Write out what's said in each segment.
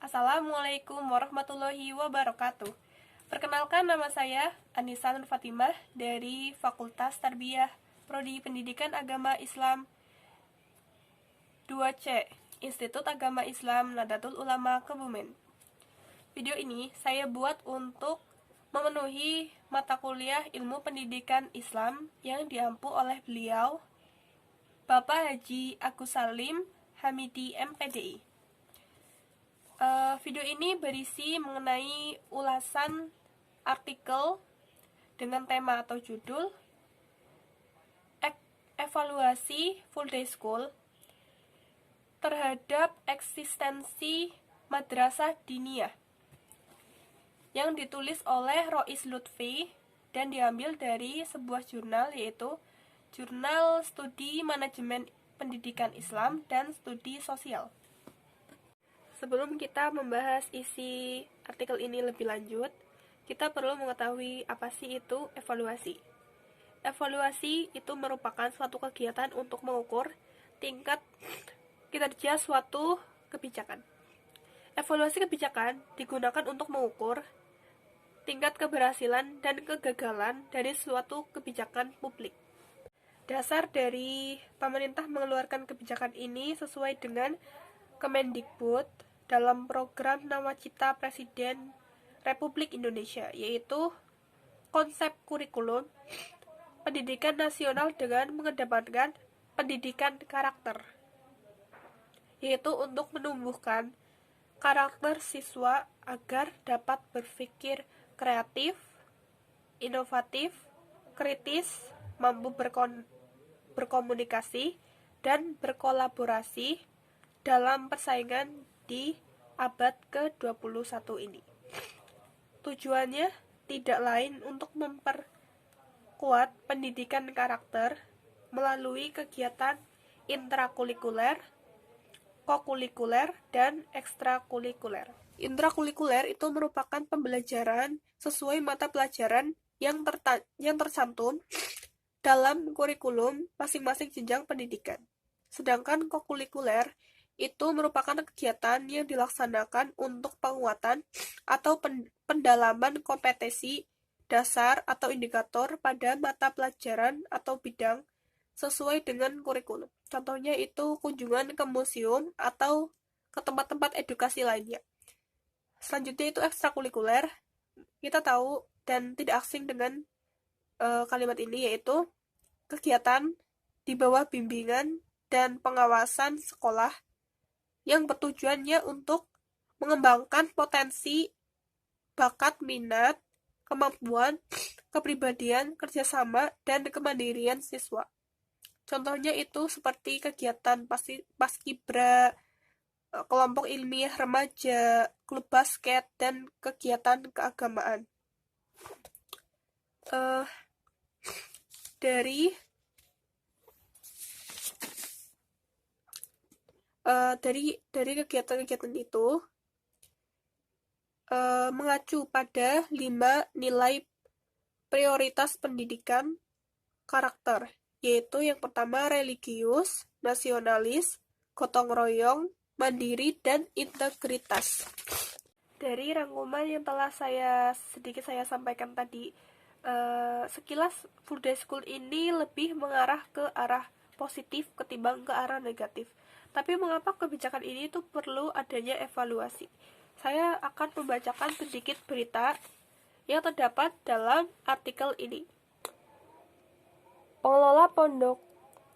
Assalamualaikum warahmatullahi wabarakatuh. Perkenalkan, nama saya Anissa Nur Fatimah dari Fakultas Tarbiyah Prodi Pendidikan Agama Islam 2C, Institut Agama Islam Nahdlatul Ulama Kebumen. Video ini saya buat untuk memenuhi mata kuliah Ilmu Pendidikan Islam yang diampu oleh beliau, Bapak Haji Agus Salim Hamidi MPDI. Video ini berisi mengenai ulasan artikel dengan tema atau judul Evaluasi Full Day School terhadap eksistensi madrasah diniyah, yang ditulis oleh Rois Lutfi dan diambil dari sebuah jurnal, yaitu Jurnal Studi Manajemen Pendidikan Islam dan Studi Sosial. Sebelum kita membahas isi artikel ini lebih lanjut, kita perlu mengetahui apa sih itu evaluasi. Evaluasi itu merupakan suatu kegiatan untuk mengukur tingkat kinerja suatu kebijakan. Evaluasi kebijakan digunakan untuk mengukur tingkat keberhasilan dan kegagalan dari suatu kebijakan publik. Dasar dari pemerintah mengeluarkan kebijakan ini sesuai dengan Kemendikbud dalam program Nawacita Presiden Republik Indonesia, yaitu konsep kurikulum pendidikan nasional dengan mengedepankan pendidikan karakter, yaitu untuk menumbuhkan karakter siswa agar dapat berpikir kreatif, inovatif, kritis, mampu berkomunikasi, dan berkolaborasi dalam persaingan di abad ke-21 ini. Tujuannya tidak lain untuk memperkuat pendidikan karakter melalui kegiatan intrakurikuler, kokurikuler, dan ekstrakurikuler. Intrakurikuler itu merupakan pembelajaran sesuai mata pelajaran yang tercantum dalam kurikulum masing-masing jenjang pendidikan. Sedangkan kokurikuler itu merupakan kegiatan yang dilaksanakan untuk penguatan atau pendalaman kompetensi dasar atau indikator pada mata pelajaran atau bidang sesuai dengan kurikulum. Contohnya itu kunjungan ke museum atau ke tempat-tempat edukasi lainnya. Selanjutnya itu ekstrakurikuler. Kita tahu dan tidak asing dengan kalimat ini, yaitu kegiatan di bawah bimbingan dan pengawasan sekolah yang bertujuannya untuk mengembangkan potensi, bakat, minat, kemampuan, kepribadian, kerjasama, dan kemandirian siswa. Contohnya itu seperti kegiatan paskibra, kelompok ilmiah remaja, klub basket, dan kegiatan keagamaan. Dari kegiatan-kegiatan itu mengacu pada 5 nilai prioritas pendidikan karakter, yaitu yang pertama religius, nasionalis, gotong royong, mandiri, dan integritas. Dari rangkuman yang telah saya sampaikan tadi, sekilas Full Day School ini lebih mengarah ke arah positif ketimbang ke arah negatif. Tapi mengapa kebijakan ini tuh perlu adanya evaluasi? Saya akan membacakan sedikit berita yang terdapat dalam artikel ini. Pengelola Pondok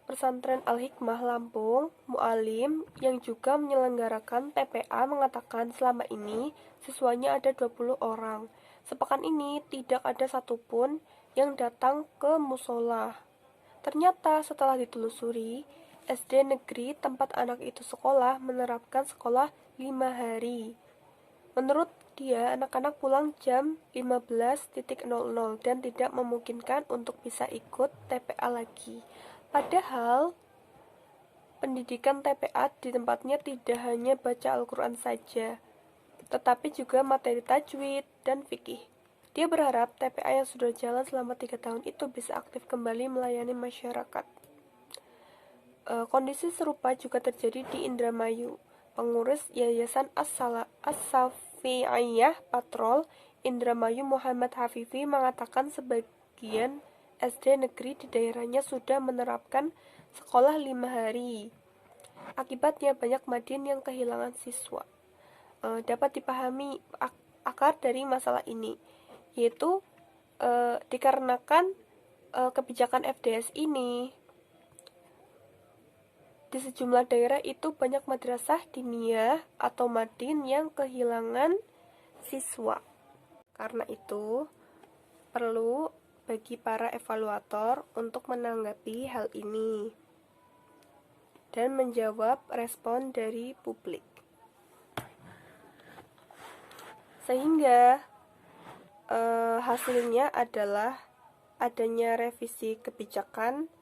Pesantren Al-Hikmah Lampung, Mu'alim, yang juga menyelenggarakan TPA, mengatakan selama ini siswanya ada 20 orang. Sepekan ini tidak ada satupun yang datang ke musola. Ternyata setelah ditelusuri, SD negeri tempat anak itu sekolah menerapkan sekolah 5 hari. Menurut dia, anak-anak pulang jam 15.00 dan tidak memungkinkan untuk bisa ikut TPA lagi. Padahal pendidikan TPA di tempatnya tidak hanya baca Al-Quran saja, tetapi juga materi tajwid dan fikih. Dia berharap TPA yang sudah jalan selama 3 tahun itu bisa aktif kembali melayani masyarakat. Kondisi serupa juga terjadi di Indramayu. Pengurus Yayasan As-Safi'iyah Patrol, Indramayu Muhammad Hafifi, mengatakan sebagian SD negeri di daerahnya sudah menerapkan sekolah 5 hari. Akibatnya banyak Madin yang kehilangan siswa. Dapat dipahami akar dari masalah ini, yaitu dikarenakan kebijakan FDS ini. Di sejumlah daerah itu banyak madrasah diniyah atau madin yang kehilangan siswa. Karena itu, perlu bagi para evaluator untuk menanggapi hal ini dan menjawab respon dari publik. Sehingga hasilnya adalah adanya revisi kebijakan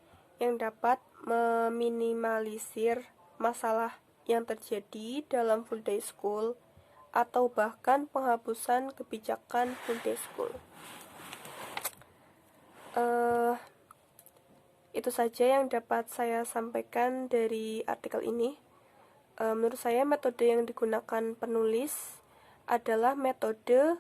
yang dapat meminimalisir masalah yang terjadi dalam full day school atau bahkan penghapusan kebijakan full day school. Itu saja yang dapat saya sampaikan dari artikel ini. Menurut saya metode yang digunakan penulis adalah metode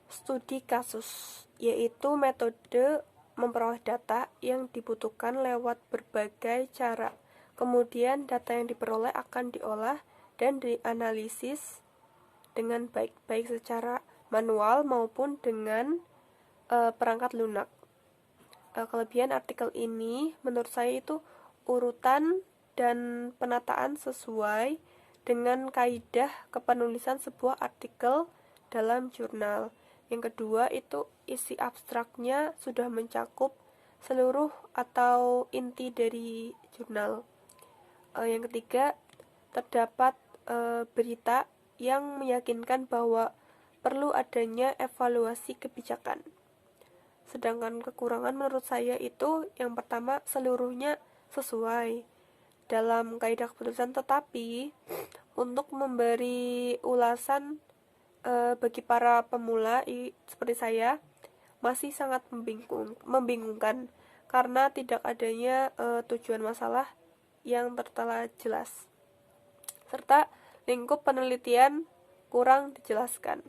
studi kasus, yaitu metode memperoleh data yang dibutuhkan lewat berbagai cara. Kemudian data yang diperoleh akan diolah dan dianalisis dengan baik secara manual maupun dengan perangkat lunak. Kelebihan artikel ini menurut saya itu urutan dan penataan sesuai dengan kaidah kepenulisan sebuah artikel dalam jurnal. Yang kedua itu isi abstraknya sudah mencakup seluruh atau inti dari jurnal. Yang ketiga, terdapat berita yang meyakinkan bahwa perlu adanya evaluasi kebijakan. Sedangkan kekurangan menurut saya itu yang pertama, seluruhnya sesuai dalam kaidah keputusan, tetapi untuk memberi ulasan bagi para pemula seperti saya masih sangat membingungkan karena tidak adanya tujuan masalah yang tertera jelas serta lingkup penelitian kurang dijelaskan.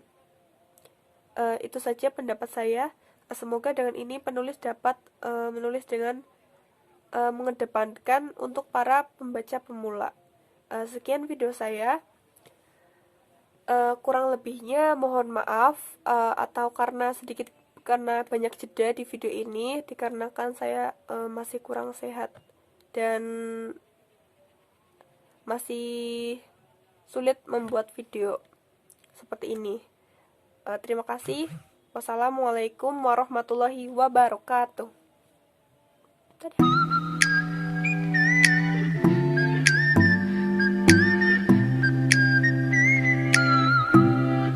Itu saja pendapat saya. Semoga dengan ini penulis dapat menulis dengan mengedepankan untuk para pembaca pemula. Sekian video saya. Kurang lebihnya mohon maaf, atau karena banyak jeda di video ini dikarenakan saya masih kurang sehat dan masih sulit membuat video seperti ini. Terima kasih. Wassalamualaikum warahmatullahi wabarakatuh. Dadah.